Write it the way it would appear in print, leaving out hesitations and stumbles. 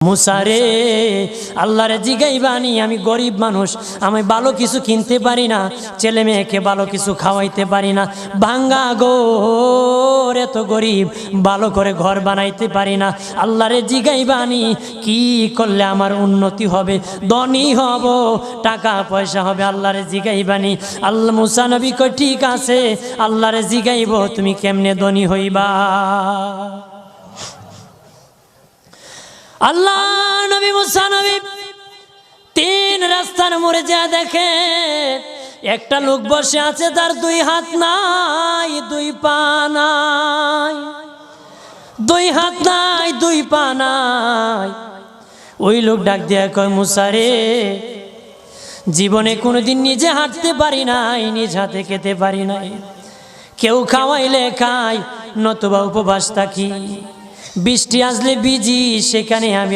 মুসারে আল্লাহরে জিগাইবানি, আমি গরিব মানুষ, আমি ভালো কিছু কিনতে পারি না, ছেলে মেয়েকে ভালো কিছু খাওয়াইতে পারি না, ভাঙ্গা ঘর, এত গরিব, ভালো করে ঘর বানাইতে পারি না। আল্লাহরে জিগাইবানি কি করলে আমার উন্নতি হবে, ধনী হব, টাকা পয়সা হবে। আল্লাহরে জিগাইবানি। আল্লাহ মুসা নবী কই ঠিক আছে, আল্লাহরে জিগাইব তুমি কেমনে ধনী হইবা। আল্লাহ নবী মুসা নবী তিন রাস্তার মোড়ে যা দেখে একটা লোক বসে আছে, তার দুই হাত নাই, দুই পা নাই, দুই হাত নাই, দুই পা নাই। ওই লোক ডাক দিয়া কয়, মুসা রে, জীবনে কোনোদিন নিজে হাঁটতে পারি নাই, নিজ হাতে খেতে পারি নাই, কেউ খাওয়াইলে খাই, নতুবা উপবাস থাকি, বৃষ্টি আসলে ভিজি, সেখানে আমি